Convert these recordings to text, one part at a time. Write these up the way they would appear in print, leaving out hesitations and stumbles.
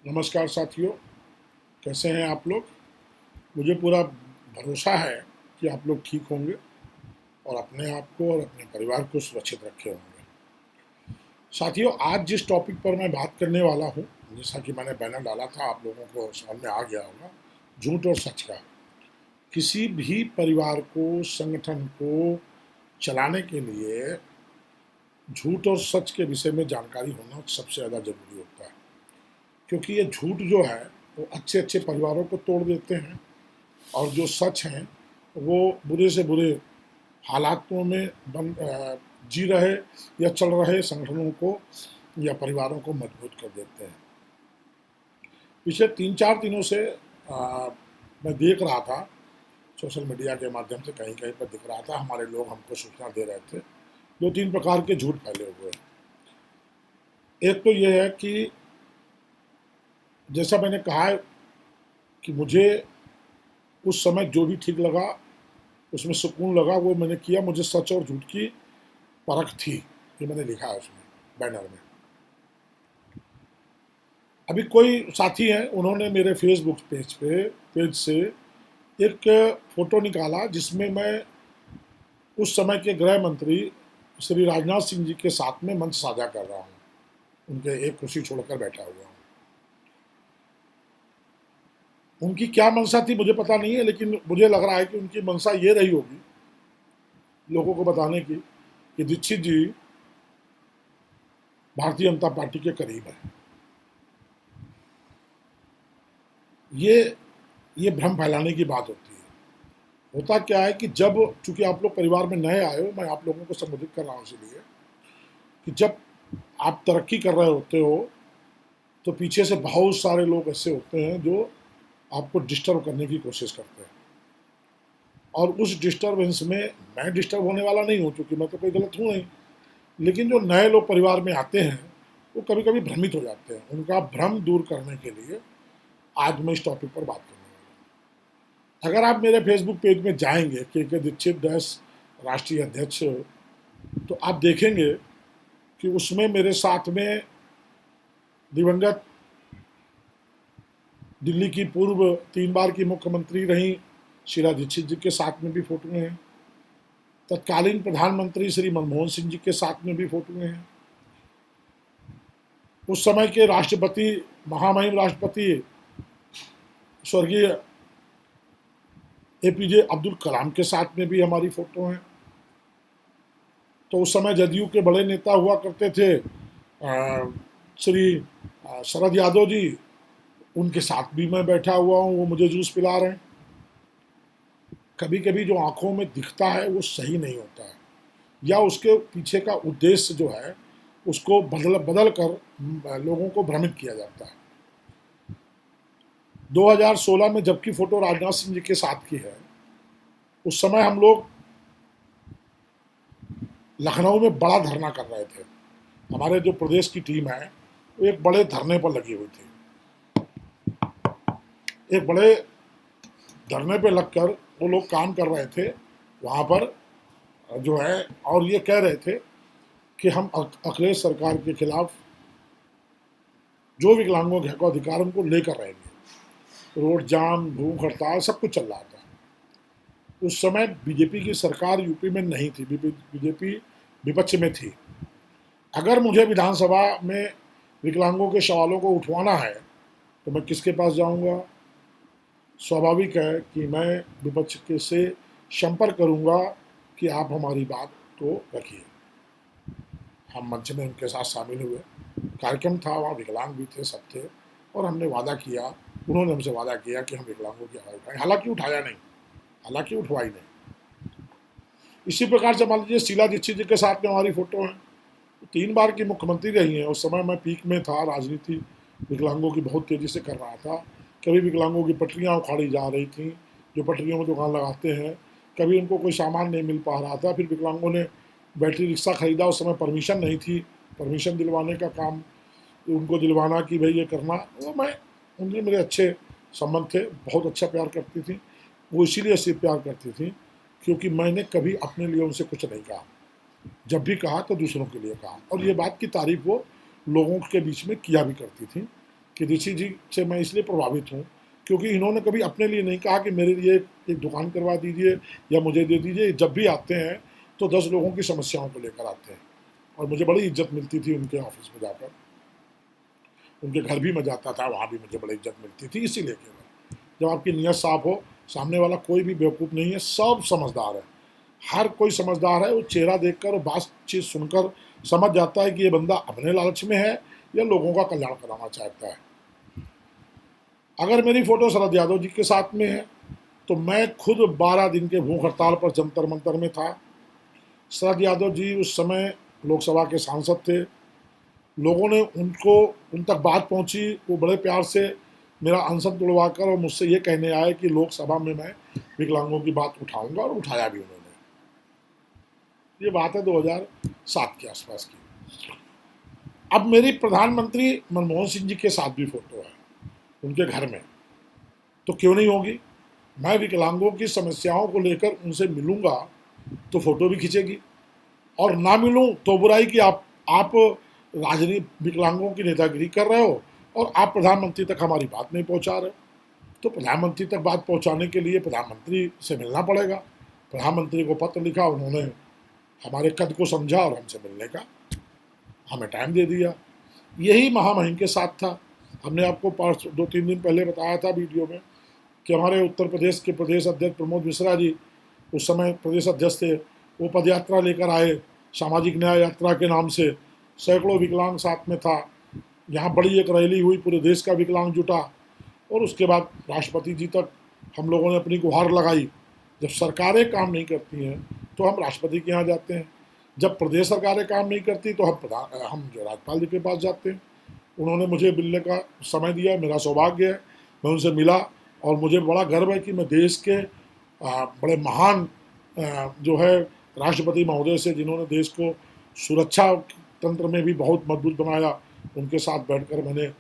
नमस्कार साथियों, कैसे हैं आप लोग। मुझे पूरा भरोसा है कि आप लोग ठीक होंगे और अपने आप को और अपने परिवार को सुरक्षित रखे होंगे। साथियों, आज जिस टॉपिक पर मैं बात करने वाला हूँ, जैसा कि मैंने बैनर डाला था, आप लोगों को समझ में आ गया होगा। झूठ और सच का। किसी भी परिवार को, संगठन को चलाने के लिए झूठ और सच के विषय में जानकारी होना सबसे ज़्यादा जरूरी होता है, क्योंकि ये झूठ जो है वो अच्छे अच्छे परिवारों को तोड़ देते हैं और जो सच हैं वो बुरे से बुरे हालातों में जी रहे या चल रहे संगठनों को या परिवारों को मजबूत कर देते हैं। पिछले 3-4 दिनों से मैं देख रहा था, सोशल मीडिया के माध्यम से कहीं कहीं पर दिख रहा था, हमारे लोग हमको सूचना दे रहे थे। 2-3 प्रकार के झूठ फैले हुए हैं। एक तो ये है कि जैसा मैंने कहा है कि मुझे उस समय जो भी ठीक लगा, उसमें सुकून लगा, वो मैंने किया। मुझे सच और झूठ की परख थी, ये मैंने लिखा है उसमें बैनर में। अभी कोई साथी हैं, उन्होंने मेरे फेसबुक पेज से एक फोटो निकाला जिसमें मैं उस समय के गृह मंत्री श्री राजनाथ सिंह जी के साथ में मंच साझा कर रहा हूँ। उनके एक कुर्सी छोड़कर बैठा हुआ हूँ। उनकी क्या मंशा थी मुझे पता नहीं है, लेकिन मुझे लग रहा है कि उनकी मंशा ये रही होगी लोगों को बताने की कि दीक्षित जी भारतीय जनता पार्टी के करीब है। ये भ्रम फैलाने की बात होती है। होता क्या है कि जब, चूंकि आप लोग परिवार में नए आए हो, मैं आप लोगों को संबोधित कर रहा हूँ इसलिए कि जब आप तरक्की कर रहे होते हो तो पीछे से बहुत सारे लोग ऐसे होते हैं जो आपको डिस्टर्ब करने की कोशिश करते हैं। और उस डिस्टर्बेंस में मैं डिस्टर्ब होने वाला नहीं हूँ, क्योंकि मैं तो कोई गलत हूँ नहीं। लेकिन जो नए लोग परिवार में आते हैं वो कभी कभी भ्रमित हो जाते हैं। उनका भ्रम दूर करने के लिए आज मैं इस टॉपिक पर बात करने वाला हूँ। अगर आप मेरे फेसबुक पेज में जाएंगे के दीक्षित डैश राष्ट्रीय अध्यक्ष, तो आप देखेंगे कि उसमें मेरे साथ में दिवंगत दिल्ली की पूर्व 3 बार की मुख्यमंत्री रही शीला दीक्षित जी के साथ में भी फोटो हैं। तत्कालीन प्रधानमंत्री श्री मनमोहन सिंह जी के साथ में भी फोटो हैं। उस समय के राष्ट्रपति, महामहिम राष्ट्रपति स्वर्गीय एपीजे अब्दुल कलाम के साथ में भी हमारी फोटो हैं। तो उस समय जदयू के बड़े नेता हुआ करते थे श्री शरद यादव जी, उनके साथ भी मैं बैठा हुआ हूँ, वो मुझे जूस पिला रहे हैं। कभी कभी जो आंखों में दिखता है वो सही नहीं होता है, या उसके पीछे का उद्देश्य जो है उसको बदल कर लोगों को भ्रमित किया जाता है। 2016 में जबकि फोटो राजनाथ सिंह जी के साथ की है, उस समय हम लोग लखनऊ में बड़ा धरना कर रहे थे। हमारे जो प्रदेश की टीम है वो एक बड़े धरने पर लगी हुई थी। एक बड़े धरने पे लगकर वो लोग काम कर रहे थे वहाँ पर जो है, और ये कह रहे थे कि हम अखिलेश सरकार के खिलाफ जो विकलांगों के हक अधिकार उनको लेकर रहेंगे। रोड जाम, भूख हड़ताल सब कुछ चल रहा था। उस समय बीजेपी की सरकार यूपी में नहीं थी, बीजेपी विपक्ष में थी। अगर मुझे विधानसभा में विकलांगों के सवालों को उठवाना है तो मैं किसके पास जाऊंगा? स्वाभाविक है कि मैं विपक्ष के से संपर्क करूंगा कि आप हमारी बात को रखिए। हम मंच में उनके साथ शामिल हुए, कार्यक्रम था, वहाँ विकलांग भी थे, सब थे, और हमने वादा किया, उन्होंने हमसे वादा किया कि हम विकलांगों की आवाज़ उठाएं। हालांकि उठाया नहीं, हालांकि उठवाई नहीं। इसी प्रकार से मान लीजिए शीला दीक्षित जी के साथ में हमारी फोटो है। 3 बार की मुख्यमंत्री रही हैं। उस समय मैं पीक में था, राजनीति विकलांगों की बहुत तेज़ी से कर रहा था। कभी विकलांगों की पटरियाँ उखाड़ी जा रही थी, जो पटरियों में दुकान लगाते हैं, कभी उनको कोई सामान नहीं मिल पा रहा था। फिर विकलांगों ने बैटरी रिक्शा खरीदा, उस समय परमिशन नहीं थी, परमिशन दिलवाने का काम उनको दिलवाना कि भाई ये करना। वो मैं, उनसे मेरे अच्छे संबंध थे, बहुत अच्छा प्यार करती थी। वो इसीलिए सिर्फ प्यार करती थी क्योंकि मैंने कभी अपने लिए उनसे कुछ नहीं कहा। जब भी कहा तो दूसरों के लिए कहा, और ये बात की तारीफ वो लोगों के बीच में किया भी करती थी कि ऋषि जी से मैं इसलिए प्रभावित हूँ क्योंकि इन्होंने कभी अपने लिए नहीं कहा कि मेरे लिए एक दुकान करवा दीजिए या मुझे दे दीजिए। जब भी आते हैं तो 10 लोगों की समस्याओं को लेकर आते हैं और मुझे बड़ी इज्जत मिलती थी उनके ऑफिस में जाकर। उनके घर भी मैं जाता था, वहाँ भी मुझे बड़ी इज्जत मिलती थी। इसीलिए केवल जब आपकी नीयत साफ हो, सामने वाला कोई भी बेवकूफ़ नहीं है, सब समझदार है, हर कोई समझदार है। वो चेहरा देखकर और बातचीत सुनकर समझ जाता है कि ये बंदा अपने लालच में है या लोगों का कल्याण कराना चाहता है। अगर मेरी फ़ोटो शरद यादव जी के साथ में है तो मैं खुद 12 दिन के भूख हड़ताल पर जंतर मंतर में था। शरद यादव जी उस समय लोकसभा के सांसद थे। लोगों ने उन तक बात पहुंची, वो बड़े प्यार से मेरा अनशन तुड़वा कर और मुझसे ये कहने आए कि लोकसभा में मैं विकलांगों की बात उठाऊंगा, और उठाया भी उन्होंने। ये बात है 2007 के आसपास की। अब मेरी प्रधानमंत्री मनमोहन सिंह जी के साथ भी फोटो है उनके घर में, तो क्यों नहीं होगी। मैं विकलांगों की समस्याओं को लेकर उनसे मिलूंगा तो फोटो भी खींचेगी, और ना मिलूं तो बुराई कि आप राजनीति विकलांगों की नेतागिरी कर रहे हो और आप प्रधानमंत्री तक हमारी बात नहीं पहुंचा रहे। तो प्रधानमंत्री तक बात पहुंचाने के लिए प्रधानमंत्री से मिलना पड़ेगा। प्रधानमंत्री को पत्र लिखा, उन्होंने हमारे कद को समझा और हमसे मिलने का हमें टाइम दे दिया। यही महामहिम के साथ था। हमने आपको 2-3 दिन पहले बताया था वीडियो में कि हमारे उत्तर प्रदेश के प्रदेश अध्यक्ष प्रमोद मिश्रा जी उस समय प्रदेश अध्यक्ष थे। वो पदयात्रा लेकर आए, सामाजिक न्याय यात्रा के नाम से। सैकड़ों विकलांग साथ में था। यहाँ बड़ी एक रैली हुई, पूरे देश का विकलांग जुटा, और उसके बाद राष्ट्रपति जी तक हम लोगों ने अपनी गुहार लगाई। जब सरकारें काम नहीं करती हैं तो हम राष्ट्रपति के यहाँ जाते हैं, जब प्रदेश सरकारें काम नहीं करती तो हम जो राज्यपाल जी के पास जाते हैं। उन्होंने मुझे मिलने का समय दिया, मेरा सौभाग्य है, मैं उनसे मिला, और मुझे बड़ा गर्व है कि मैं देश के बड़े महान जो है राष्ट्रपति महोदय से, जिन्होंने देश को सुरक्षा तंत्र में भी बहुत मजबूत बनाया, उनके साथ बैठकर मैंने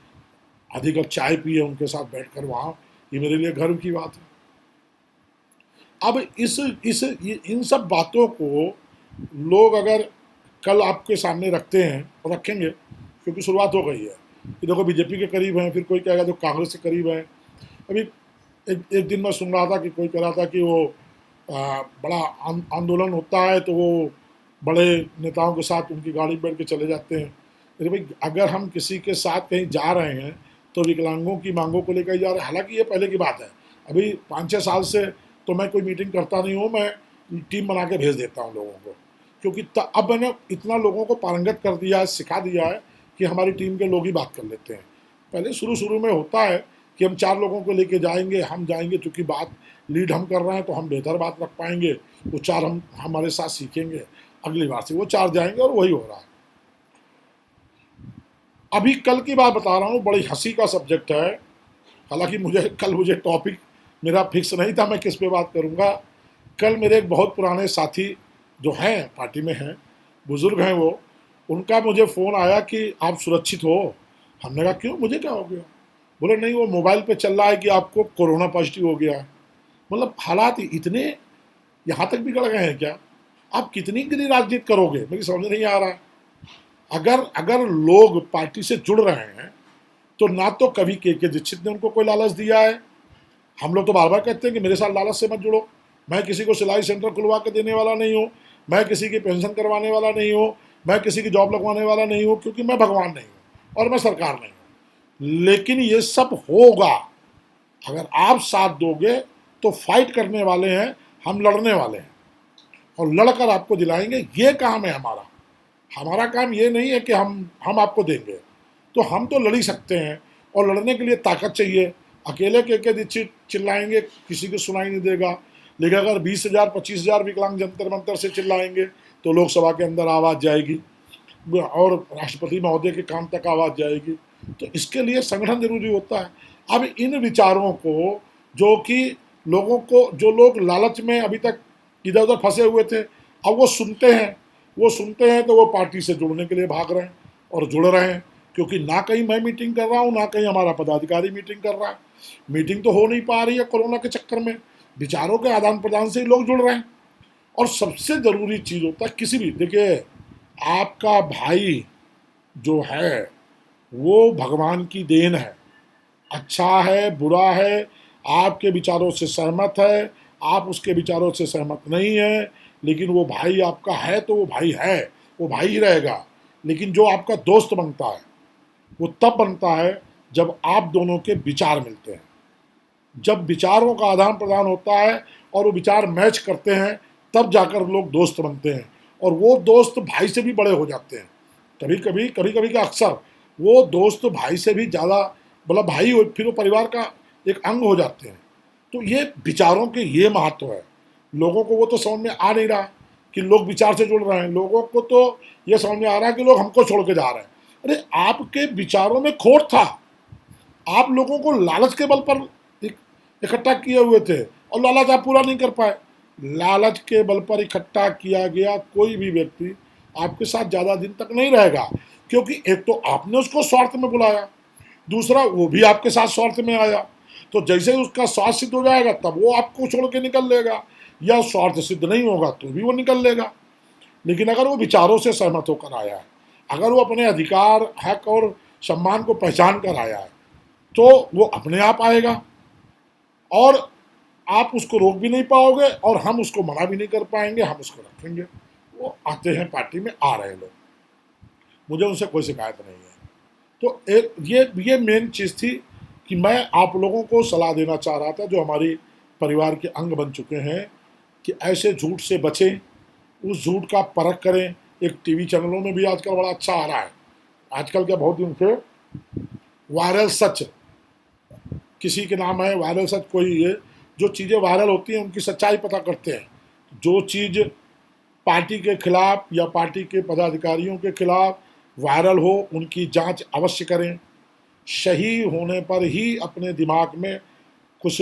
आधी कप चाय पी है उनके साथ बैठकर वहाँ। ये मेरे लिए गर्व की बात है। अब इन सब बातों को लोग अगर कल आपके सामने रखते हैं और रखेंगे, क्योंकि शुरुआत हो गई है कि देखो बीजेपी के करीब हैं, फिर कोई कहेगा जो कांग्रेस के करीब है। अभी एक दिन मैं सुन रहा था कि कोई कह रहा था कि वो बड़ा आंदोलन होता है तो वो बड़े नेताओं के साथ उनकी गाड़ी में बैठ के चले जाते हैं। अरे भाई, अगर हम किसी के साथ कहीं जा रहे हैं तो विकलांगों की मांगों को लेकर जा रहे हैं। हालांकि ये पहले की बात है, अभी 5-6 साल से तो मैं कोई मीटिंग करता नहीं हूँ, मैं टीम बना के भेज देता हूँ लोगों को, क्योंकि अब मैंने इतना लोगों को पारंगत कर दिया है, सिखा दिया है कि हमारी टीम के लोग ही बात कर लेते हैं। पहले शुरू में होता है कि हम 4 लोगों को लेके जाएंगे, हम जाएंगे, चूँकि बात लीड हम कर रहे हैं तो हम बेहतर बात रख पाएंगे, वो 4 हमारे साथ सीखेंगे, अगली बार से वो 4 जाएंगे, और वही हो रहा है। अभी कल की बात बता रहा हूँ, बड़ी हंसी का सब्जेक्ट है। हालांकि मुझे टॉपिक मेरा फिक्स नहीं था मैं किस पे बात करूँगा। कल मेरे एक बहुत पुराने साथी जो हैं, पार्टी में हैं, बुज़ुर्ग हैं, वो उनका मुझे फ़ोन आया कि आप सुरक्षित हो। हमने कहा क्यों, मुझे क्या हो गया? बोले नहीं, वो मोबाइल पे चल रहा है कि आपको कोरोना पॉजिटिव हो गया है। मतलब हालात इतने यहाँ तक बिगड़ गए हैं क्या? आप कितनी गिरी राजनीति करोगे, मेरी समझ नहीं आ रहा है। अगर लोग पार्टी से जुड़ रहे हैं तो ना तो कभी के दीक्षित ने उनको कोई लालच दिया है। हम लोग तो बार बार कहते हैं कि मेरे साथ लालच से मत जुड़ो। मैं किसी को सिलाई सेंटर खुलवा के देने वाला नहीं हूँ, मैं किसी की पेंशन करवाने वाला नहीं हूँ, मैं किसी की जॉब लगवाने वाला नहीं हूँ, क्योंकि मैं भगवान नहीं हूँ और मैं सरकार नहीं हूँ। लेकिन ये सब होगा अगर आप साथ दोगे तो फाइट करने वाले हैं, हम लड़ने वाले हैं और लड़कर आपको दिलाएंगे। ये काम है हमारा। हमारा काम ये नहीं है कि हम आपको देंगे, तो हम तो लड़ ही सकते हैं, और लड़ने के लिए ताकत चाहिए। अकेले के दीक्षित चिल्लाएंगे, किसी को सुनाई नहीं देगा। लेकिन अगर 20,000 25,000 विकलांग जंतर मंतर से चिल्लाएंगे तो लोकसभा के अंदर आवाज़ जाएगी और राष्ट्रपति महोदय के काम तक आवाज़ जाएगी। तो इसके लिए संगठन जरूरी होता है। अब इन विचारों को जो कि लोगों को, जो लोग लालच में अभी तक इधर उधर फंसे हुए थे, अब वो सुनते हैं तो वो पार्टी से जुड़ने के लिए भाग रहे हैं और जुड़ रहे हैं। क्योंकि ना कहीं मैं मीटिंग कर रहा हूँ, ना कहीं हमारा पदाधिकारी मीटिंग कर रहा है। मीटिंग तो हो नहीं पा रही है कोरोना के चक्कर में, विचारों के आदान प्रदान से ही लोग जुड़ रहे हैं। और सबसे ज़रूरी चीज़ होता है किसी भी, देखिए आपका भाई जो है वो भगवान की देन है, अच्छा है बुरा है, आपके विचारों से सहमत है, आप उसके विचारों से सहमत नहीं है, लेकिन वो भाई आपका है तो वो भाई है, वो भाई ही रहेगा। लेकिन जो आपका दोस्त बनता है वो तब बनता है जब आप दोनों के विचार मिलते हैं, जब विचारों का आदान प्रदान होता है और वो विचार मैच करते हैं, तब जाकर लोग दोस्त बनते हैं। और वो दोस्त भाई से भी बड़े हो जाते हैं। कभी कभी का अक्सर वो दोस्त भाई से भी ज़्यादा, मतलब भाई फिर वो परिवार का एक अंग हो जाते हैं। तो ये विचारों के ये महत्व है। लोगों को वो तो समझ में आ नहीं रहा कि लोग विचार से जुड़ रहे हैं, लोगों को तो ये समझ में आ रहा है कि लोग हमको छोड़ के जा रहे हैं। अरे आपके विचारों में खोट था, आप लोगों को लालच के बल पर इकट्ठा किए हुए थे और लालच आप पूरा नहीं कर पाए। लालच के बल पर इकट्ठा किया गया कोई भी व्यक्ति आपके साथ ज़्यादा दिन तक नहीं रहेगा, क्योंकि एक तो आपने उसको स्वार्थ में बुलाया, दूसरा वो भी आपके साथ स्वार्थ में आया। तो जैसे ही उसका स्वार्थ सिद्ध हो जाएगा तब वो आपको छोड़ के निकल लेगा, या स्वार्थ सिद्ध नहीं होगा तो भी वो निकल लेगा। लेकिन अगर वो विचारों से सहमत होकर आया है, अगर वो अपने अधिकार हक और सम्मान को पहचान कर आया है, तो वो अपने आप आएगा और आप उसको रोक भी नहीं पाओगे और हम उसको मना भी नहीं कर पाएंगे, हम उसको रखेंगे। वो आते हैं पार्टी में, आ रहे लोग, मुझे उनसे कोई शिकायत नहीं है। तो एक ये मेन चीज़ थी कि मैं आप लोगों को सलाह देना चाह रहा था जो हमारी परिवार के अंग बन चुके हैं, कि ऐसे झूठ से बचें, उस झूठ का परख करें। एक टीवी चैनलों में भी आजकल बड़ा अच्छा आ रहा है, आजकल क्या बहुत दिन से वायरल सच, किसी के नाम है वायरल सच, कोई ये जो चीज़ें वायरल होती हैं उनकी सच्चाई पता करते हैं। जो चीज़ पार्टी के खिलाफ या पार्टी के पदाधिकारियों के खिलाफ वायरल हो उनकी जांच अवश्य करें। सही होने पर ही अपने दिमाग में कुछ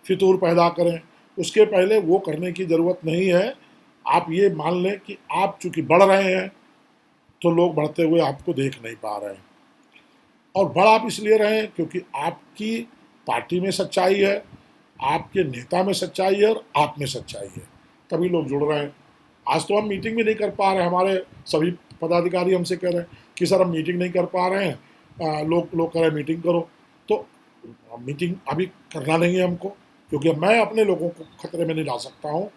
फितूर पैदा करें, उसके पहले वो करने की ज़रूरत नहीं है। आप ये मान लें कि आप चूँकि बढ़ रहे हैं तो लोग बढ़ते हुए आपको देख नहीं पा रहे हैं, और बढ़ आप इसलिए रहे हैं क्योंकि आपकी पार्टी में सच्चाई है, आपके नेता में सच्चाई है और आप में सच्चाई है, तभी लोग जुड़ रहे हैं। आज तो हम मीटिंग भी नहीं कर पा रहे हैं, हमारे सभी पदाधिकारी हमसे कह रहे हैं कि सर हम मीटिंग नहीं कर पा रहे हैं, लोग कह रहे हैं मीटिंग करो। तो मीटिंग अभी करना नहीं है हमको, क्योंकि मैं अपने लोगों को खतरे में नहीं ला सकता हूँ।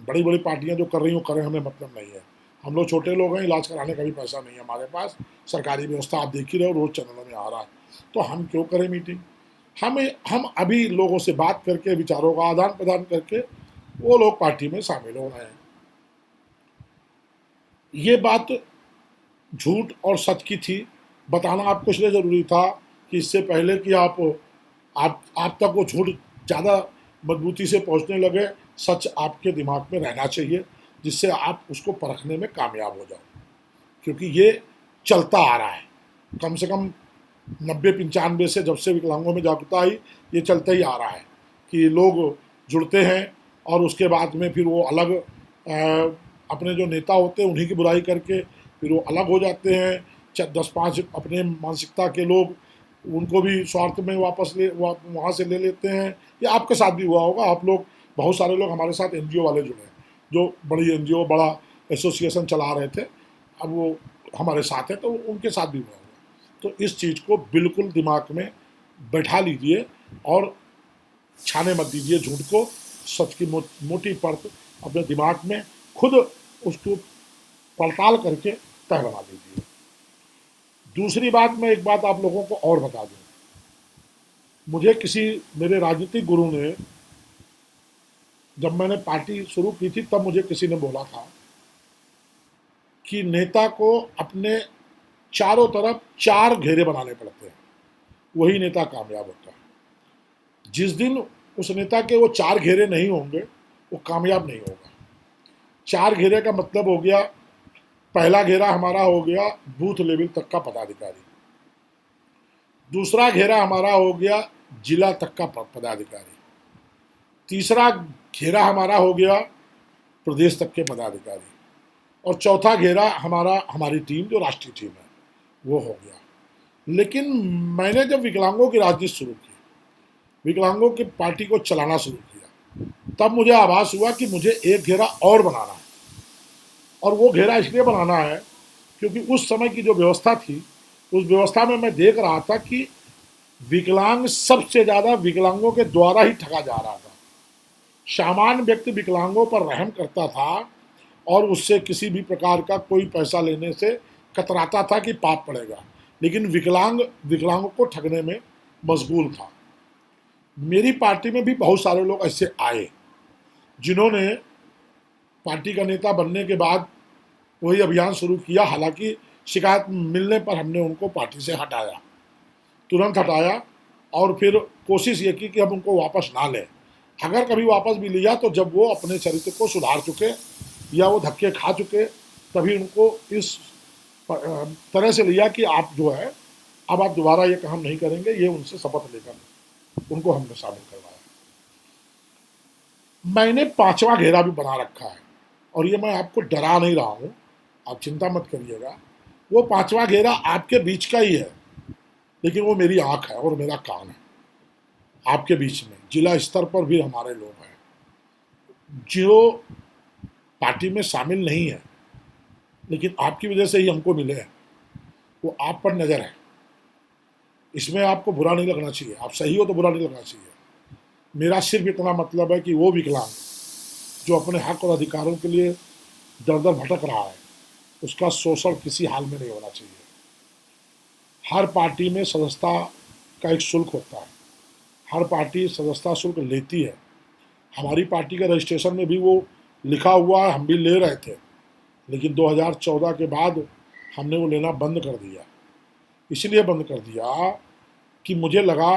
बड़ी बड़ी पार्टियाँ जो कर रही हूँ करें, हमें मतलब नहीं है। हम लोग छोटे लोग हैं, इलाज कराने का भी पैसा नहीं है हमारे पास, सरकारी व्यवस्था आप देख ही रहे हो, रोज़ चैनलों में आ रहा है। तो हम क्यों करें मीटिंग? हम अभी लोगों से बात करके, विचारों का आदान प्रदान करके वो लोग पार्टी में शामिल हो रहे हैं। ये बात झूठ और सच की थी, बताना आपको इसलिए ज़रूरी था कि इससे पहले कि आप तक वो झूठ ज़्यादा मजबूती से पहुंचने लगे, सच आपके दिमाग में रहना चाहिए, जिससे आप उसको परखने में कामयाब हो जाओ। क्योंकि ये चलता आ रहा है, कम से कम 90-95 से, जब से विकलांगों में जागरूकता आई, ये चलता ही आ रहा है कि लोग जुड़ते हैं और उसके बाद में फिर वो अलग अपने जो नेता होते हैं उन्हीं की बुराई करके फिर वो अलग हो जाते हैं। 10-5 अपने मानसिकता के लोग उनको भी स्वार्थ में वापस वहाँ से ले लेते हैं। ये आपके साथ भी हुआ होगा, आप लोग, बहुत सारे लोग हमारे साथ एनजीओ वाले जुड़े हैं, जो बड़ी एनजीओ बड़ा एसोसिएशन चला रहे थे, अब वो हमारे साथ है, तो उनके साथ भी हुआ होगा। तो इस चीज़ को बिल्कुल दिमाग में बैठा लीजिए और छाने मत दीजिए झूठ को। सच की मोटी परत अपने दिमाग में खुद उसको पड़ताल करके तय बना दीजिए। दूसरी बात, मैं एक बात आप लोगों को और बता दूं, मुझे किसी मेरे राजनीतिक गुरु ने, जब मैंने पार्टी शुरू की थी तब मुझे किसी ने बोला था कि नेता को अपने चारों तरफ 4 घेरे बनाने पड़ते हैं, वही नेता कामयाब होता है। जिस दिन उस नेता के वो 4 घेरे नहीं होंगे वो कामयाब नहीं होगा। 4 घेरे का मतलब हो गया, पहला घेरा हमारा हो गया बूथ लेवल तक का पदाधिकारी, दूसरा घेरा हमारा हो गया जिला तक का पदाधिकारी, तीसरा घेरा हमारा हो गया प्रदेश तक के पदाधिकारी, और चौथा घेरा हमारी टीम जो राष्ट्रीय टीम है वो हो गया। लेकिन मैंने जब विकलांगों की राजनीति शुरू की, विकलांगों की पार्टी को चलाना शुरू किया, तब मुझे आभास हुआ कि मुझे एक घेरा और बनाना है। और वो घेरा इसलिए बनाना है क्योंकि उस समय की जो व्यवस्था थी, उस व्यवस्था में मैं देख रहा था कि विकलांग सबसे ज्यादा विकलांगों के द्वारा ही ठगा जा रहा था। सामान्य व्यक्ति विकलांगों पर रहम करता था और उससे किसी भी प्रकार का कोई पैसा लेने से कतराता था कि पाप पड़ेगा, लेकिन विकलांगों को ठगने में मशगूल था। मेरी पार्टी में भी बहुत सारे लोग ऐसे आए जिन्होंने पार्टी का नेता बनने के बाद वही अभियान शुरू किया। हालांकि शिकायत मिलने पर हमने उनको पार्टी से हटाया, तुरंत हटाया, और फिर कोशिश ये की कि हम उनको वापस ना लें। अगर कभी वापस भी लिया तो जब वो अपने चरित्र को सुधार चुके या वो धक्के खा चुके, तभी उनको इस तरह से लिया कि आप जो है अब आप दोबारा ये काम नहीं करेंगे। ये उनसे शपथ लेकर उनको हमने शामिल करवाया। मैंने 5वां घेरा भी बना रखा है, और ये मैं आपको डरा नहीं रहा हूँ, आप चिंता मत करिएगा। वो 5वां घेरा आपके बीच का ही है, लेकिन वो मेरी आंख है और मेरा कान है आपके बीच में। जिला स्तर पर भी हमारे लोग हैं जो पार्टी में शामिल नहीं है, लेकिन आपकी वजह से ही हमको मिले हैं। वो आप पर नज़र है, इसमें आपको बुरा नहीं लगना चाहिए। आप सही हो तो बुरा नहीं लगना चाहिए। मेरा सिर्फ इतना मतलब है कि वो विकलांग जो अपने हक और अधिकारों के लिए दर दर भटक रहा है, उसका शोषण किसी हाल में नहीं होना चाहिए। हर पार्टी में सदस्यता का एक शुल्क होता है, हर पार्टी सदस्यता शुल्क लेती है। हमारी पार्टी का रजिस्ट्रेशन में भी वो लिखा हुआ है, हम भी ले रहे थे, लेकिन 2014 के बाद हमने वो लेना बंद कर दिया। इसलिए बंद कर दिया कि मुझे लगा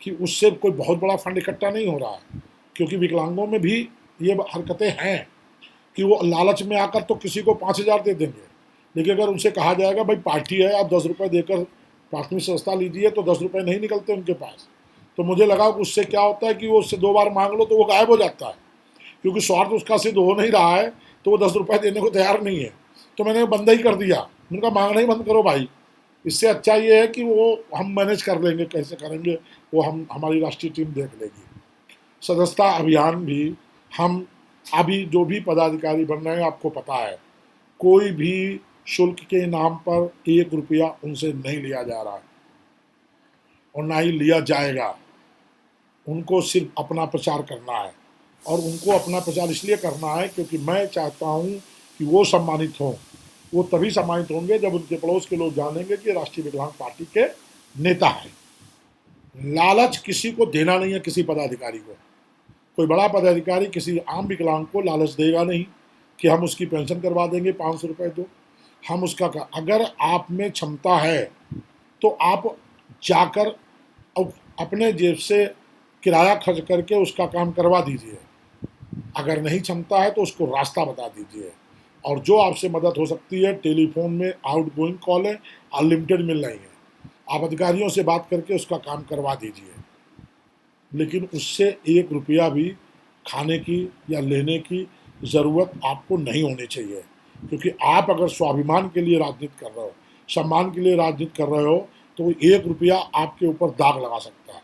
कि उससे कोई बहुत बड़ा फंड इकट्ठा नहीं हो रहा है, क्योंकि विकलांगों में भी ये हरकतें हैं कि वो लालच में आकर तो किसी को 5,000 दे देंगे, लेकिन अगर उनसे कहा जाएगा भाई पार्टी है, आप 10 रुपये देकर प्राथमिक सदस्यता लीजिए, तो 10 रुपये नहीं निकलते उनके पास। तो मुझे लगा कि उससे क्या होता है कि वो उससे 2 बार मांग लो तो वो गायब हो जाता है, क्योंकि स्वार्थ उसका सिद्ध हो नहीं रहा है, तो वो 10 रुपये देने को तैयार नहीं है। तो मैंने बंद ही कर दिया, उनका मांगना ही बंद करो भाई। इससे अच्छा ये है कि वो हम मैनेज कर लेंगे, कैसे करेंगे वो हम हमारी राष्ट्रीय टीम देख लेगी। सदस्यता अभियान भी हम अभी जो भी पदाधिकारी बन रहे हैं, आपको पता है कोई भी शुल्क के नाम पर 1 रुपया उनसे नहीं लिया जा रहा है और ना ही लिया जाएगा। उनको सिर्फ अपना प्रचार करना है, और उनको अपना प्रचार इसलिए करना है क्योंकि मैं चाहता हूँ कि वो सम्मानित हों। वो तभी सम्मानित होंगे जब उनके पड़ोस के लोग जानेंगे कि राष्ट्रीय विकलांग पार्टी के नेता हैं। लालच किसी को देना नहीं है, किसी पदाधिकारी को। कोई बड़ा पदाधिकारी किसी आम विकलांग को लालच देगा नहीं कि हम उसकी पेंशन करवा देंगे, 500 रुपये दो। हम उसका अगर आप में क्षमता है तो आप जाकर अपने जेब से किराया खर्च करके उसका काम करवा दीजिए। अगर नहीं क्षमता है तो उसको रास्ता बता दीजिए। और जो आपसे मदद हो सकती है, टेलीफोन में आउटगोइंग कॉलें अनलिमिटेड मिल रही हैं, आप अधिकारियों से बात करके उसका काम करवा दीजिए। लेकिन उससे 1 रुपया भी खाने की या लेने की ज़रूरत आपको नहीं होनी चाहिए, क्योंकि आप अगर स्वाभिमान के लिए राजनीति कर रहे हो, सम्मान के लिए राजनीति कर रहे हो, तो 1 रुपया आपके ऊपर दाग लगा सकता है।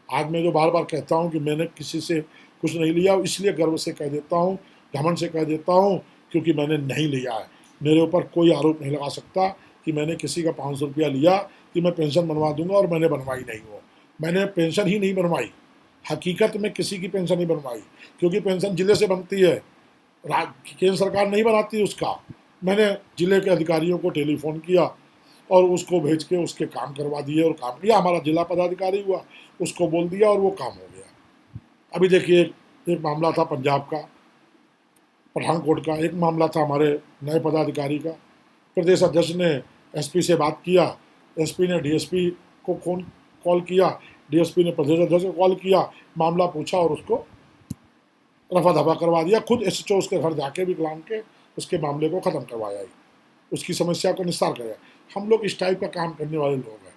आज मैं जो बार बार कहता हूँ कि मैंने किसी से कुछ नहीं लिया, इसलिए गर्व से कह देता हूँ, घमंड से कह देता हूँ, क्योंकि मैंने नहीं लिया है। मेरे ऊपर कोई आरोप नहीं लगा सकता कि मैंने किसी का 500 रुपया लिया कि मैं पेंशन बनवा दूंगा, और मैंने बनवाई नहीं हो। मैंने पेंशन ही नहीं बनवाई, हकीकत में किसी की पेंशन नहीं बनवाई, क्योंकि पेंशन जिले से बनती है, केंद्र सरकार नहीं बनाती उसका। मैंने जिले के अधिकारियों को टेलीफोन किया और उसको भेज के उसके काम करवा दिए और काम किया। हमारा जिला पदाधिकारी हुआ, उसको बोल दिया और वो काम हो गया। अभी देखिए, एक मामला था पंजाब का, पठानकोट का, एक मामला था हमारे नए पदाधिकारी का। प्रदेश अध्यक्ष ने एसपी से बात किया, एसपी ने डीएसपी को फोन कॉल किया, डीएसपी ने प्रदेश अध्यक्ष को कॉल किया, मामला पूछा और उसको रफा दफा करवा दिया। खुद एसएचओ उसके घर जाके विकलांग के उसके मामले को ख़त्म करवाया, उसकी समस्या को निस्तार कराया। हम लोग इस टाइप का काम करने वाले लोग हैं।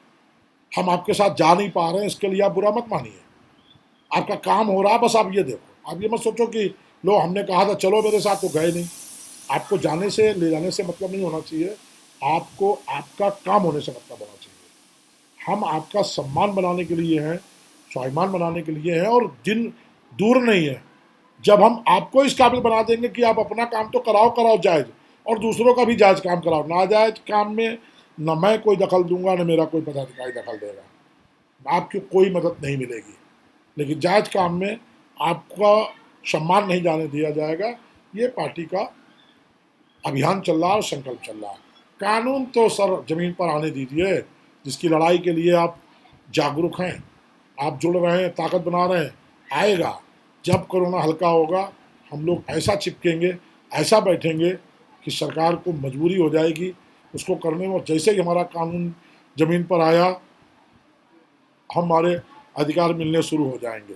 हम आपके साथ जा नहीं पा रहे हैं, इसके लिए आप बुरा मत मानिए। आपका काम हो रहा है, बस आप ये देखो। आप ये मत सोचो कि लो हमने कहा था चलो मेरे साथ, तो गए नहीं। आपको जाने से ले जाने से मतलब नहीं होना चाहिए, आपको आपका काम होने से मतलब होना चाहिए। हम आपका सम्मान बनाने के लिए हैं, स्वाभिमान बनाने के लिए हैं, और दिन दूर नहीं है जब हम आपको इस काबिल बना देंगे कि आप अपना काम तो कराओ जायज़, और दूसरों का भी जायज़ काम कराओ। नाजायज़ काम में न मैं कोई दखल दूंगा, न मेरा कोई पदाधिकारी दखल देगा। आपकी कोई मदद नहीं मिलेगी। लेकिन जायज़ काम में आपका सम्मान नहीं जाने दिया जाएगा। ये पार्टी का अभियान चल रहा है और संकल्प चल रहा है। कानून तो सर ज़मीन पर आने दीजिए, जिसकी लड़ाई के लिए आप जागरूक हैं, आप जुड़ रहे हैं, ताकत बना रहे हैं। आएगा, जब कोरोना हल्का होगा हम लोग ऐसा चिपकेंगे, ऐसा बैठेंगे कि सरकार को मजबूरी हो जाएगी उसको करने में। जैसे ही हमारा कानून ज़मीन पर आया, हमारे अधिकार मिलने शुरू हो जाएंगे।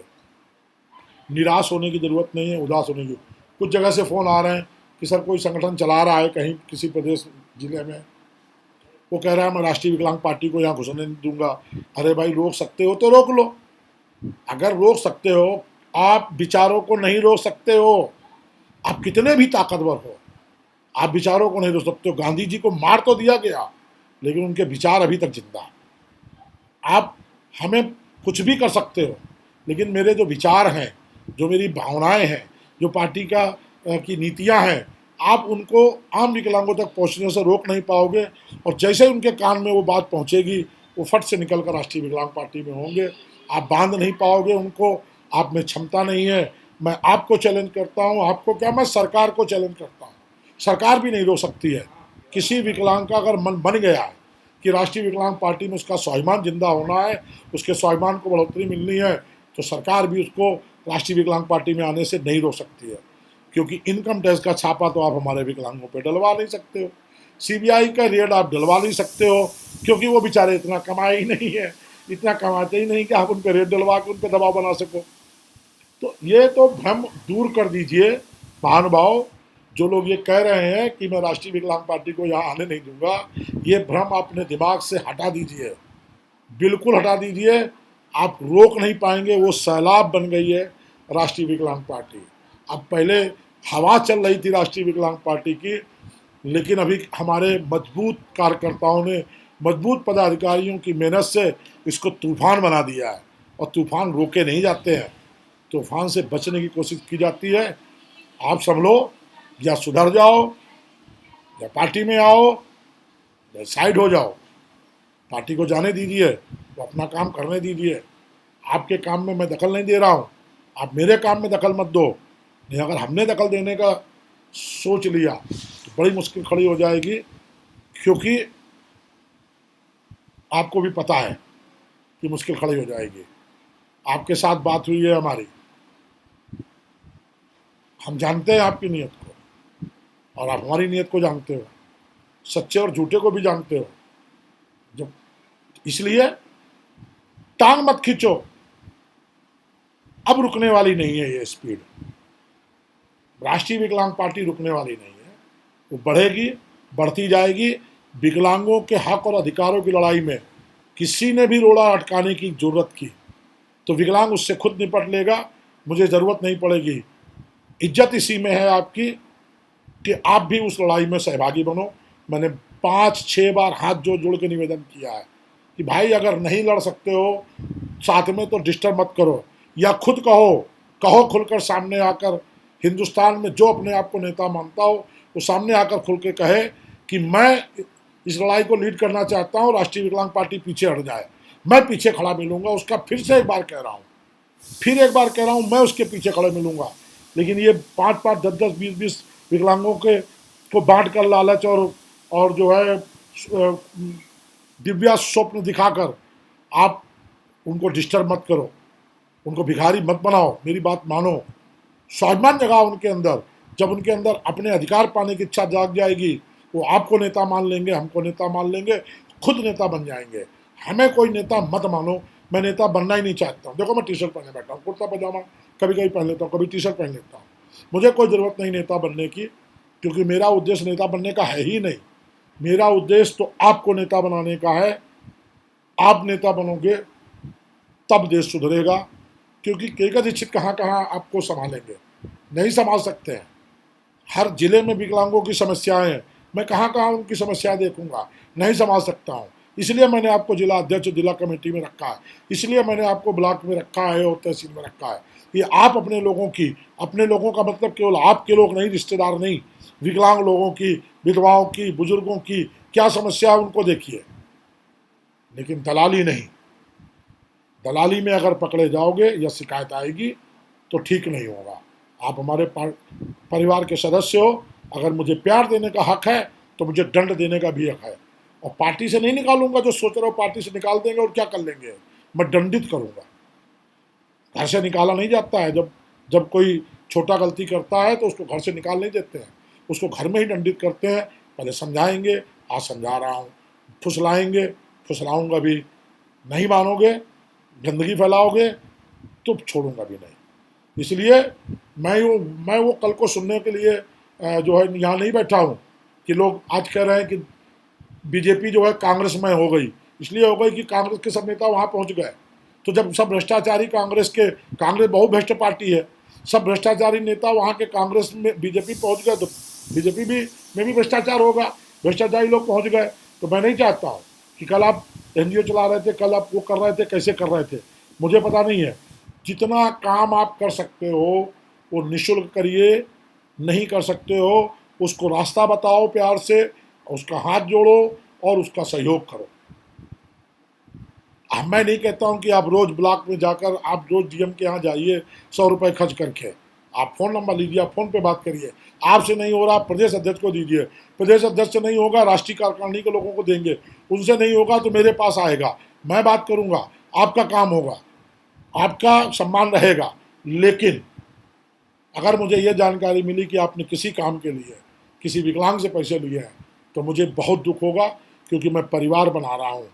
निराश होने की ज़रूरत नहीं है, उदास होने की। कुछ जगह से फ़ोन आ रहे हैं कि सर कोई संगठन चला रहा है कहीं किसी प्रदेश जिले में, वो कह रहा है मैं राष्ट्रीय विकलांग पार्टी को यहाँ घुसने नहीं दूंगा। अरे भाई, रोक सकते हो तो रोक लो। अगर रोक सकते हो, आप विचारों को नहीं रोक सकते हो। आप कितने भी ताकतवर हो, आप विचारों को नहीं रोक सकते हो। गांधी जी को मार तो दिया गया, लेकिन उनके विचार अभी तक जिंदा है। आप हमें कुछ भी कर सकते हो, लेकिन मेरे जो विचार हैं, जो मेरी भावनाएं हैं, जो पार्टी की नीतियां हैं, आप उनको आम विकलांगों तक पहुंचने से रोक नहीं पाओगे। और जैसे ही उनके कान में वो बात पहुंचेगी, वो फट से निकल कर राष्ट्रीय विकलांग पार्टी में होंगे। आप बांध नहीं पाओगे उनको, आप में क्षमता नहीं है। मैं आपको चैलेंज करता हूँ, आपको क्या, मैं सरकार को चैलेंज करता हूँ। सरकार भी नहीं रोक सकती है। किसी विकलांग का अगर मन बन गया है कि राष्ट्रीय विकलांग पार्टी में उसका स्वाभिमान जिंदा होना है, उसके स्वाभिमान को बढ़ोतरी मिलनी है, तो सरकार भी उसको राष्ट्रीय विकलांग पार्टी में आने से नहीं रोक सकती है। क्योंकि इनकम टैक्स का छापा तो आप हमारे विकलांगों पे डलवा नहीं सकते हो, सीबीआई का रेड आप डलवा नहीं सकते हो, क्योंकि वो बेचारे इतना कमाए ही नहीं है, इतना कमाते ही नहीं कि आप उन पर रेड डलवा के उन पर दबाव बना सको। तो ये तो भ्रम दूर कर दीजिए महानुभाव। जो लोग ये कह रहे हैं कि मैं राष्ट्रीय विकलांग पार्टी को यहाँ आने नहीं दूंगा, ये भ्रम अपने दिमाग से हटा दीजिए, बिल्कुल हटा दीजिए। आप रोक नहीं पाएंगे। वो सैलाब बन गई है राष्ट्रीय विकलांग पार्टी। अब पहले हवा चल रही थी राष्ट्रीय विकलांग पार्टी की, लेकिन अभी हमारे मजबूत कार्यकर्ताओं ने, मजबूत पदाधिकारियों की मेहनत से इसको तूफान बना दिया है। और तूफान रोके नहीं जाते हैं, तूफान से बचने की कोशिश की जाती है। आप संभलो, या सुधर जाओ, या पार्टी में आओ, या साइड हो जाओ। पार्टी को जाने दीजिए, वो अपना काम करने दीजिए। आपके काम में मैं दखल नहीं दे रहा हूँ, आप मेरे काम में दखल मत दो। नहीं, अगर हमने दखल देने का सोच लिया तो बड़ी मुश्किल खड़ी हो जाएगी। क्योंकि आपको भी पता है कि मुश्किल खड़ी हो जाएगी। आपके साथ बात हुई है हमारी, हम जानते हैं आपकी नीयत को, और आप हमारी नीयत को जानते हो, सच्चे और झूठे को भी जानते हो। जब इसलिए टांग मत खींचो, अब रुकने वाली नहीं है ये स्पीड। राष्ट्रीय विकलांग पार्टी रुकने वाली नहीं है, वो बढ़ेगी, बढ़ती जाएगी। विकलांगों के हक और अधिकारों की लड़ाई में किसी ने भी रोड़ा अटकाने की जरूरत की तो विकलांग उससे खुद निपट लेगा, मुझे ज़रूरत नहीं पड़ेगी। इज्जत इसी में है आपकी कि आप भी उस लड़ाई में सहभागी बनो। मैंने 5-6 बार हाथ जोड़ के निवेदन किया है कि भाई, अगर नहीं लड़ सकते हो साथ में तो डिस्टर्ब मत करो, या खुद कहो खुलकर सामने आकर। हिंदुस्तान में जो अपने आप को नेता मानता हो वो सामने आकर खुल के कहे कि मैं इस लड़ाई को लीड करना चाहता हूँ, राष्ट्रीय विकलांग पार्टी पीछे हट जाए, मैं पीछे खड़ा मिलूंगा उसका। फिर एक बार कह रहा हूँ, मैं उसके पीछे खड़े मिलूंगा। लेकिन ये 5-5, 10-10, 20-20 विकलांगों को बांट कर लालच और जो है दिव्या स्वप्न दिखाकर आप उनको डिस्टर्ब मत करो, उनको भिखारी मत बनाओ। मेरी बात मानो, स्वाभिमान जगाओ उनके अंदर। जब उनके अंदर अपने अधिकार पाने की इच्छा जाग जाएगी, वो आपको नेता मान लेंगे, हमको नेता मान लेंगे, खुद नेता बन जाएंगे। हमें कोई नेता मत मानो, मैं नेता बनना ही नहीं चाहता हूँ। देखो, मैं टी शर्ट पहने बैठा हूँ, कुर्ता पजामा कभी कभी पहन लेता हूँ, कभी टी शर्ट पहन लेता हूँ। मुझे कोई ज़रूरत नहीं नेता बनने की, क्योंकि मेरा उद्देश्य नेता बनने का है ही नहीं। मेरा उद्देश्य तो आपको नेता बनाने का है। आप नेता बनोगे तब देश सुधरेगा, क्योंकि केका दीक्षित कहाँ कहाँ आपको संभालेंगे, नहीं संभाल सकते हैं। हर जिले में विकलांगों की समस्याएं हैं, मैं कहाँ कहाँ उनकी समस्याएं देखूंगा, नहीं संभाल सकता हूँ। इसलिए मैंने आपको जिला अध्यक्ष, जिला कमेटी में रखा है, इसलिए मैंने आपको ब्लॉक में रखा है और तहसील में रखा है। ये आप अपने लोगों का मतलब केवल आपके लोग नहीं, रिश्तेदार नहीं, विकलांग लोगों की, विधवाओं की, बुजुर्गों की क्या समस्या है उनको देखिए, लेकिन दलाली नहीं। दलाली में अगर पकड़े जाओगे या शिकायत आएगी तो ठीक नहीं होगा। आप हमारे परिवार के सदस्य हो, अगर मुझे प्यार देने का हक है तो मुझे दंड देने का भी हक है। और पार्टी से नहीं निकालूंगा, जो सोच रहे हो पार्टी से निकाल देंगे और क्या कर लेंगे, मैं दंडित करूंगा। घर से निकाला नहीं जाता है। जब जब कोई छोटा गलती करता है तो उसको घर से निकाल नहीं देते हैं, उसको घर में ही दंडित करते हैं। पहले समझाएंगे, आज समझा रहा हूँ, फुसलाएंगे, फुसलाऊंगा भी, नहीं मानोगे, गंदगी फैलाओगे तो छोड़ूंगा भी नहीं। इसलिए मैं वो कल को सुनने के लिए जो है यहाँ नहीं बैठा हूँ कि लोग आज कह रहे हैं कि बीजेपी जो है कांग्रेस में हो गई। इसलिए हो गई कि कांग्रेस के सब नेता वहाँ पहुँच गए। तो जब सब भ्रष्टाचारी कांग्रेस बहुभ्रष्ट पार्टी है, सब भ्रष्टाचारी नेता वहाँ के कांग्रेस में बीजेपी पहुँच गए तो बीजेपी में भी भ्रष्टाचार होगा, भ्रष्टाचारी लोग पहुँच गए। तो मैं नहीं चाहता हूँ कि कल आप एनजीओ चला रहे थे, कल आप वो कर रहे थे, कैसे कर रहे थे मुझे पता नहीं है। जितना काम आप कर सकते हो वो निःशुल्क करिए, नहीं कर सकते हो उसको रास्ता बताओ, प्यार से उसका हाथ जोड़ो और उसका सहयोग करो। मैं नहीं कहता हूँ कि आप रोज़ ब्लॉक में जाकर आप रोज़ डीएम के यहाँ जाइए 100 रुपये खर्च करके। आप फ़ोन नंबर लीजिए, आप फ़ोन पे बात करिए। आपसे नहीं हो रहा प्रदेश अध्यक्ष को दीजिए, प्रदेश अध्यक्ष से नहीं होगा राष्ट्रीय कार्यकारिणी के लोगों को देंगे, उनसे नहीं होगा तो मेरे पास आएगा, मैं बात करूँगा, आपका काम होगा, आपका सम्मान रहेगा। लेकिन अगर मुझे ये जानकारी मिली कि आपने किसी काम के लिए किसी विकलांग से पैसे लिए हैं तो मुझे बहुत दुख होगा, क्योंकि मैं परिवार बना रहा हूँ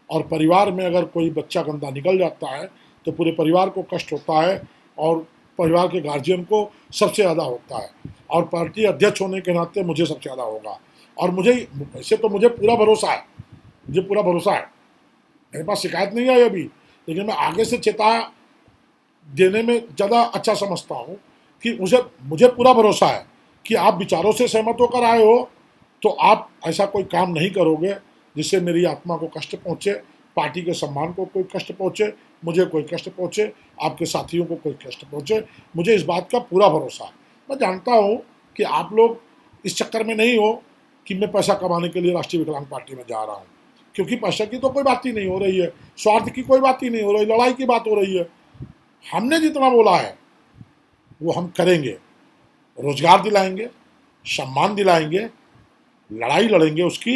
और परिवार में अगर कोई बच्चा गंदा निकल जाता है तो पूरे परिवार को कष्ट होता है और परिवार के गार्जियन को सबसे ज़्यादा होता है, और पार्टी अध्यक्ष होने के नाते मुझे सबसे ज़्यादा होगा। और मुझे ऐसे तो मुझे पूरा भरोसा है, मुझे पूरा भरोसा है, मेरे पास शिकायत नहीं आई अभी, लेकिन मैं आगे से चेता देने में ज़्यादा अच्छा समझता हूँ कि मुझे पूरा भरोसा है कि आप विचारों से सहमत होकर आए हो तो आप ऐसा कोई काम नहीं करोगे जिससे मेरी आत्मा को कष्ट पहुँचे, पार्टी के सम्मान को कोई कष्ट पहुँचे, मुझे कोई कष्ट पहुँचे, आपके साथियों को कोई कष्ट पहुँचे। मुझे इस बात का पूरा भरोसा है। मैं जानता हूँ कि आप लोग इस चक्कर में नहीं हो कि मैं पैसा कमाने के लिए राष्ट्रीय विकलांग पार्टी में जा रहा हूँ, क्योंकि पैसे की तो कोई बात ही नहीं हो रही है, स्वार्थ की कोई बात ही नहीं हो रही, लड़ाई की बात हो रही है। हमने जितना बोला है वो हम करेंगे, रोजगार दिलाएंगे, सम्मान दिलाएंगे, लड़ाई लड़ेंगे उसकी।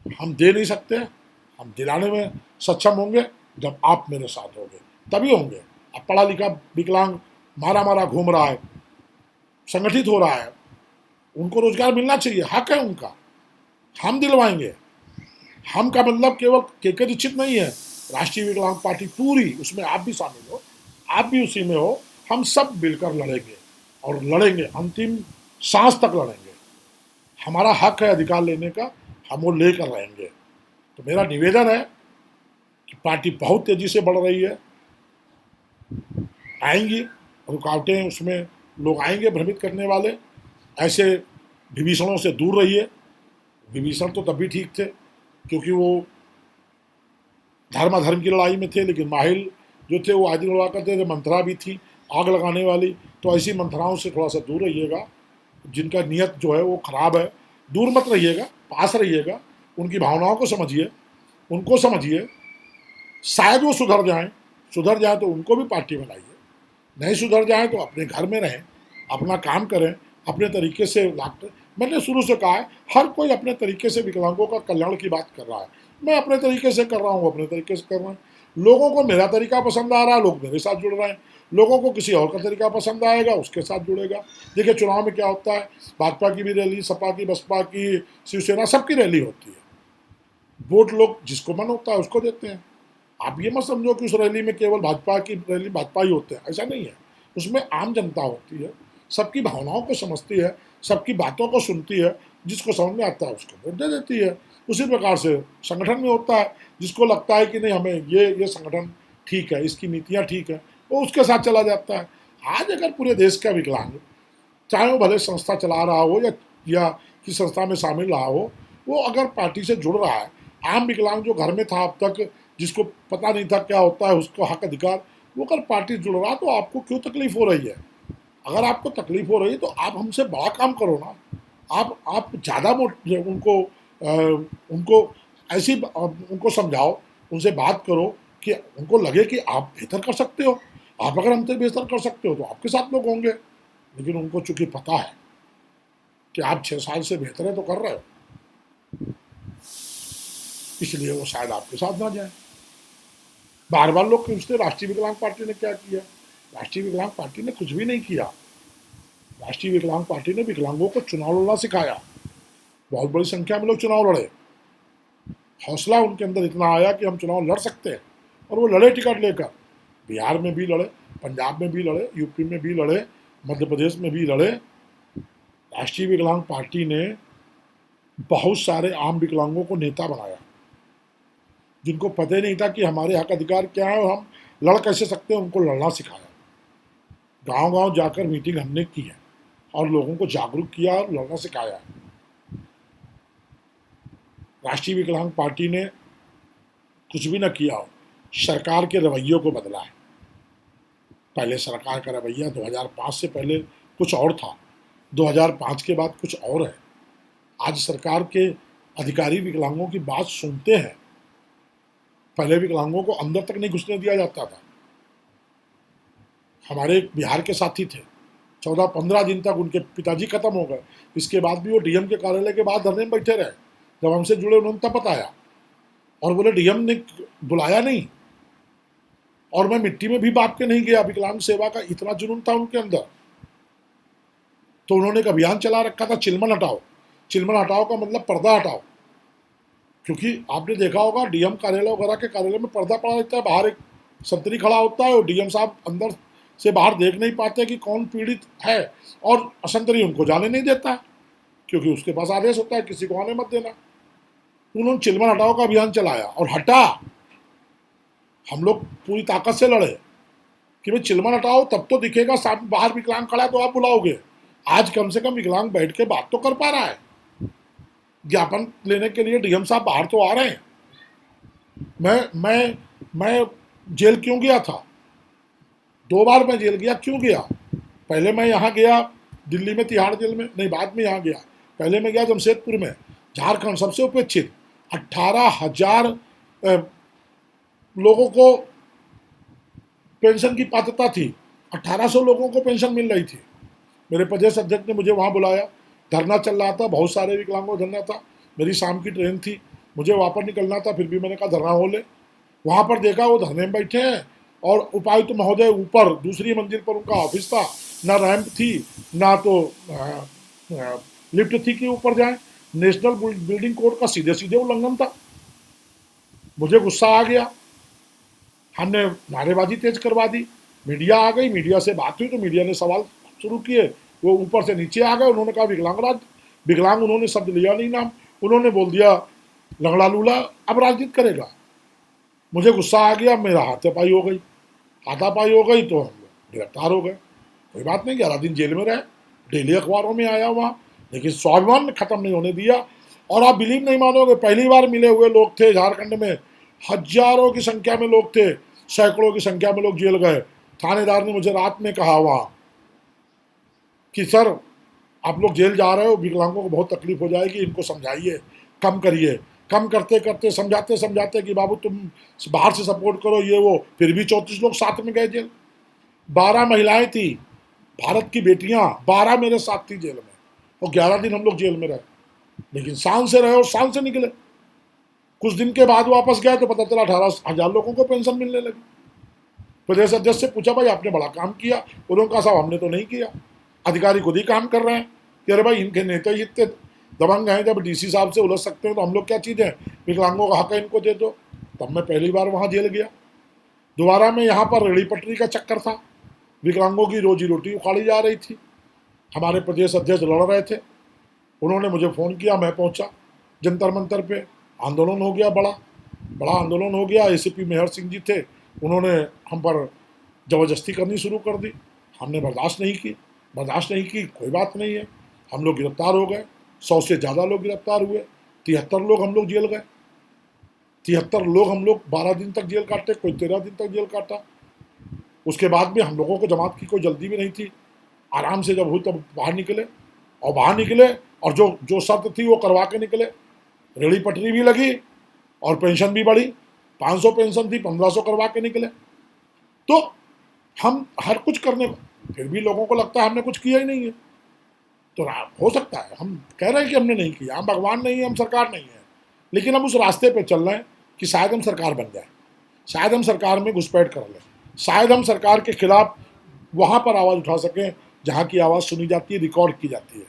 हम दे नहीं सकते, हम दिलाने में सक्षम होंगे जब आप मेरे साथ होंगे, तभी होंगे। अब पढ़ा लिखा विकलांग मारा मारा घूम रहा है, संगठित हो रहा है, उनको रोजगार मिलना चाहिए, हक है उनका, हम दिलवाएंगे। हम का मतलब केवल के दीक्षित नहीं है, राष्ट्रीय विकलांग पार्टी पूरी, उसमें आप भी शामिल हो, आप भी उसी में हो। हम सब मिलकर लड़ेंगे और लड़ेंगे, अंतिम सांस तक लड़ेंगे। हमारा हक है अधिकार लेने का, हम वो लेकर रहेंगे। तो मेरा निवेदन है कि पार्टी बहुत तेजी से बढ़ रही है, आएंगी रुकावटें, उसमें लोग आएंगे भ्रमित करने वाले, ऐसे विभीषणों से दूर रहिए। विभीषण तो तब भी ठीक थे क्योंकि वो धर्म की लड़ाई में थे, लेकिन माहिल जो थे वो आदि लड़ा करते थे, मंथरा भी थी आग लगाने वाली। तो ऐसी मंथराओं से थोड़ा सा दूर रहिएगा, जिनका नियत जो है वो खराब है, दूर मत रहिएगा, पास रहिएगा, उनकी भावनाओं को समझिए, उनको समझिए, शायद वो सुधर जाएं तो उनको भी पार्टी बनाइए, नहीं सुधर जाएं तो अपने घर में रहें, अपना काम करें, अपने तरीके से लाते। मैंने शुरू से कहा है हर कोई अपने तरीके से विकलांगों का कल्याण की बात कर रहा है, मैं अपने तरीके से कर रहा हूँ, अपने तरीके से कर रहा हूँ। लोगों को मेरा तरीका पसंद आ रहा है, लोग मेरे साथ जुड़ रहे हैं, लोगों को किसी और का तरीका पसंद आएगा, उसके साथ जुड़ेगा। देखिए चुनाव में क्या होता है, भाजपा की भी रैली, सपा की, बसपा की, शिवसेना, सबकी रैली होती है, वोट लोग जिसको मन होता है उसको देते हैं। आप ये मत समझो कि उस रैली में केवल भाजपा की रैली भाजपा ही होते हैं, ऐसा नहीं है। उसमें आम जनता होती है, सबकी भावनाओं को समझती है, सबकी बातों को सुनती है, जिसको समझ में आता है उसको वोट दे देती है। उसी प्रकार से संगठन में होता है, जिसको लगता है कि नहीं हमें ये संगठन ठीक है, इसकी नीतियाँ ठीक है, वो उसके साथ चला जाता है। आज अगर पूरे देश का विकलांग, चाहे वो भले संस्था चला रहा हो या किस संस्था में शामिल रहा हो, वो अगर पार्टी से जुड़ रहा है, आम विकलांग जो घर में था अब तक, जिसको पता नहीं था क्या होता है उसको हक अधिकार, वो अगर पार्टी जुड़ रहा है तो आपको क्यों तकलीफ हो रही है? अगर आपको तकलीफ हो रही है तो आप हमसे बड़ा काम करो ना, आप ज़्यादा उनको ऐसी उनको समझाओ, उनसे बात करो, कि उनको लगे कि आप बेहतर कर सकते हो, आप अगर हमसे बेहतर कर सकते हो तो आपके साथ लोग होंगे। लेकिन उनको चूंकि पता है कि आप 6 साल से बेहतर है तो कर रहे हो, इसलिए वो शायद आपके साथ ना जाए। बार बार लोग पूछते राष्ट्रीय विकलांग पार्टी ने क्या किया। राष्ट्रीय विकलांग पार्टी ने कुछ भी नहीं किया। राष्ट्रीय विकलांग पार्टी ने विकलांगों को चुनाव लड़ना सिखाया। बहुत बड़ी संख्या में लोग चुनाव लड़े, हौसला उनके अंदर इतना आया कि हम चुनाव लड़ सकते हैं, और वो लड़े टिकट लेकर। बिहार में भी लड़े, पंजाब में भी लड़े, यूपी में भी लड़े, मध्य प्रदेश में भी लड़े। राष्ट्रीय विकलांग पार्टी ने बहुत सारे आम विकलांगों को नेता बनाया, जिनको पता ही नहीं था कि हमारे हक अधिकार क्या है और हम लड़ कैसे सकते हैं, उनको लड़ना सिखाया। गांव गांव जाकर मीटिंग हमने की है और लोगों को जागरूक किया और लड़ना सिखाया है। राष्ट्रीय विकलांग पार्टी ने कुछ भी न किया हो, सरकार के रवैयों को बदला है। पहले सरकार का रवैया 2005 से पहले कुछ और था, 2005 के बाद कुछ और है। आज सरकार के अधिकारी विकलांगों की बात सुनते हैं। पहले विकलांगों को अंदर तक नहीं घुसने दिया जाता था। हमारे एक बिहार के साथी थे, 14-15 दिन तक उनके पिताजी खत्म हो गए, इसके बाद भी वो डीएम के कार्यालय के बाहर धरने में बैठे रहे। जब हमसे जुड़े उन्होंने तब बताया और बोले डीएम ने बुलाया नहीं, और मैं मिट्टी में भी बाप के नहीं गया। विकलांग सेवा का इतना जुनून था उनके अंदर। तो उन्होंने एक अभियान चला रखा था, चिलमन हटाओ। चिलमन हटाओ का मतलब पर्दा हटाओ, क्योंकि आपने देखा होगा डीएम कार्यालय वगैरह के कार्यालय में पर्दा पड़ा रहता है, बाहर एक संतरी खड़ा होता है और डीएम साहब अंदर से बाहर देख नहीं पाते कि कौन पीड़ित है, और संतरी उनको जाने नहीं देता है, क्योंकि उसके पास आदेश होता है किसी को आने मत देना। उन्होंने चिलमन हटाओ का अभियान चलाया और हटा। हम लोग पूरी ताकत से लड़े कि भाई चिलमन हटाओ, तब तो दिखेगा सामने बाहर विकलांग खड़ा है तो आप बुलाओगे। आज कम से कम विकलांग बैठ के बात तो कर पा रहा है, ज्ञापन लेने के लिए डीएम साहब बाहर तो आ रहे हैं। मैं जेल क्यों गया था? 2 बार मैं जेल गया। क्यों गया? पहले मैं यहाँ गया दिल्ली में, तिहाड़ जेल में, नहीं बाद में यहाँ गया। पहले मैं गया जमशेदपुर में, झारखंड सबसे उपेक्षित। 18,000 लोगों को पेंशन की पात्रता थी, 1800 लोगों को पेंशन मिल रही थी। मेरे प्रदेश अध्यक्ष ने मुझे वहाँ बुलाया, धरना चल रहा था, बहुत सारे विकलांगों का धरना था। मेरी शाम की ट्रेन थी, मुझे वापस निकलना था, फिर भी मैंने कहा धरना हो ले। वहाँ पर देखा वो धरने में बैठे हैं और उपायुक्त महोदय ऊपर दूसरी मंजिल पर उनका ऑफिस था, ना रैंप थी ना तो लिफ्ट थी कि ऊपर जाए। नेशनल बिल्डिंग कोड का सीधे सीधे उल्लंघन था। मुझे गुस्सा आ गया, हमने नारेबाजी तेज करवा दी। मीडिया आ गई, मीडिया से बात हुई तो मीडिया ने सवाल शुरू किए। वो ऊपर से नीचे आ गए, उन्होंने कहा विकलांग राज, विकलांग उन्होंने शब्द लिया नहीं नाम, उन्होंने बोल दिया लंगड़ा लूला, अब राजनीति करेगा। मुझे गुस्सा आ गया, मेरा हाथापाई हो गई। हाथापाई हो गई तो हम लोग गिरफ्तार हो गए। कोई बात नहीं, 11 दिन जेल में रहे, डेली अखबारों में आया वहाँ, लेकिन स्वाभिमान खत्म नहीं होने दिया। और आप बिलीव नहीं मानोगे, पहली बार मिले हुए लोग थे झारखंड में, हजारों की संख्या में लोग थे, सैकड़ों की संख्या में लोग जेल गए। थानेदार ने मुझे रात में कहा वहाँ कि सर आप लोग जेल जा रहे हो, विकलांगों को बहुत तकलीफ हो जाएगी, इनको समझाइए, कम करिए। कम करते करते समझाते समझाते कि बाबू तुम बाहर से सपोर्ट करो ये वो, फिर भी 34 लोग साथ में गए जेल। 12 महिलाएं थी, भारत की बेटियां, 12 मेरे साथ थी जेल में, और 11 दिन हम लोग जेल में रहे। लेकिन शान से रहे और शान से निकले। कुछ दिन के बाद वापस गए तो पता चला 18,000 लोगों को पेंशन मिलने लगी। प्रदेश अध्यक्ष से पूछा भाई आपने बड़ा काम किया, उन्होंने कहा साहब हमने तो नहीं किया, अधिकारी खुद ही काम कर रहे हैं। कि अरे भाई इनके नेता ही इतने दबंग हैं, जब डीसी साहब से उलझ सकते हैं तो हम लोग क्या चीज़ है, विकलांगों का हक है इनको दे दो। तब मैं पहली बार वहाँ जेल गया। दोबारा में यहाँ पर रेड़ी पटरी का चक्कर था, विकलांगों की रोजी रोटी उखाड़ी जा रही थी। हमारे प्रदेश अध्यक्ष लड़ रहे थे, उन्होंने मुझे फ़ोन किया, मैं पहुँचा जंतर मंतर पे, आंदोलन हो गया, बड़ा बड़ा आंदोलन हो गया। एसीपी मेहर सिंह जी थे, उन्होंने हम पर ज़बरदस्ती करनी शुरू कर दी। हमने बर्दाश्त नहीं की, कोई बात नहीं है, हम लोग गिरफ्तार हो गए। 100 से ज़्यादा लोग गिरफ्तार हुए, 73 लोग हम लोग जेल गए। 73 लोग हम लोग 12 दिन तक जेल काटे, कोई 13 दिन तक जेल काटा। उसके बाद भी हम लोगों को जमात की कोई जल्दी भी नहीं थी, आराम से जब हुई तब बाहर निकले। और बाहर निकले और जो जो शर्त थी वो करवा के निकले। रेड़ी पटरी भी लगी और पेंशन भी बढ़ी। 500 पेंशन थी, 1500 करवा के निकले। तो हम हर कुछ करने, फिर भी लोगों को लगता है हमने कुछ किया ही नहीं है। तो हो सकता है हम कह रहे हैं कि हमने नहीं किया, हम भगवान नहीं है, हम सरकार नहीं है, लेकिन हम उस रास्ते पे चल रहे हैं कि शायद हम सरकार बन जाए, शायद हम सरकार में घुसपैठ कर लें, शायद हम सरकार के खिलाफ वहां पर आवाज़ उठा सकें जहां की आवाज़ सुनी जाती है, रिकॉर्ड की जाती है।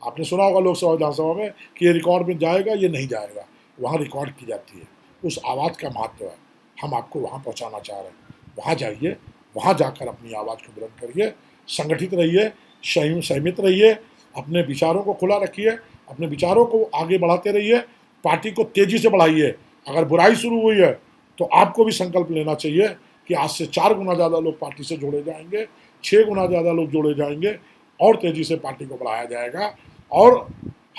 आपने सुना होगा लोकसभा विधानसभा में कि ये रिकॉर्ड में जाएगा, ये नहीं जाएगा, वहाँ रिकॉर्ड की जाती है। उस आवाज़ का महत्व है, हम आपको वहाँ पहुँचाना चाह रहे हैं। वहाँ जाइए, वहाँ जाकर अपनी आवाज़ को बुलंद करिए, संगठित रहिए, संयमित रहिए, अपने विचारों को खुला रखिए, अपने विचारों को आगे बढ़ाते रहिए, पार्टी को तेज़ी से बढ़ाइए। अगर बुराई शुरू हुई है तो आपको भी संकल्प लेना चाहिए कि आज से 4 गुना ज़्यादा लोग पार्टी से जोड़े जाएंगे, 6 गुना ज़्यादा लोग जोड़े जाएंगे और तेज़ी से पार्टी को बढ़ाया जाएगा। और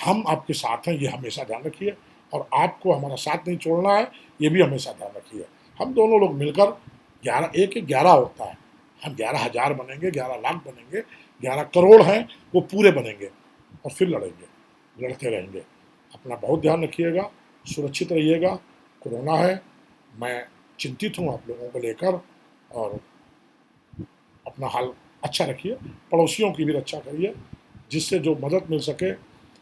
हम आपके साथ हैं, ये हमेशा ध्यान रखिए, और आपको हमारा साथ नहीं छोड़ना है, ये भी हमेशा ध्यान रखिए। हम दोनों लोग मिलकर 11 होता है, हम 11,000 बनेंगे, 11 लाख बनेंगे, 11 करोड़ हैं वो पूरे बनेंगे और फिर लड़ेंगे, लड़ते रहेंगे। अपना बहुत ध्यान रखिएगा, सुरक्षित रहिएगा। कोरोना है, मैं चिंतित हूँ आप लोगों को लेकर, और अपना हाल अच्छा रखिए, पड़ोसियों की भी रक्षा करिए, जिससे जो मदद मिल सके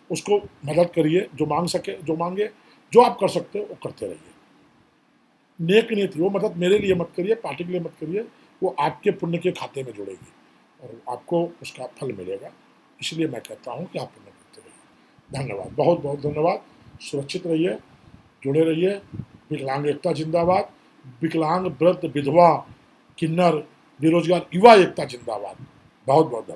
उसको मदद करिए, जो मांग सके, जो मांगे, जो आप कर सकते हो वो करते रहिए। नेक नीति, वो मदद मेरे लिए मत करिए, पार्टी के लिए मत करिए, वो आपके पुण्य के खाते में जुड़ेगी और आपको उसका फल मिलेगा। इसलिए मैं कहता हूँ कि आप पुण्य करते रहिए। धन्यवाद, बहुत बहुत धन्यवाद। सुरक्षित रहिए, जुड़े रहिए। विकलांग एकता जिंदाबाद, विकलांग वृद्ध विधवा किन्नर बेरोजगार युवा एकता जिंदाबाद। बहुत बहुत धन्यवाद।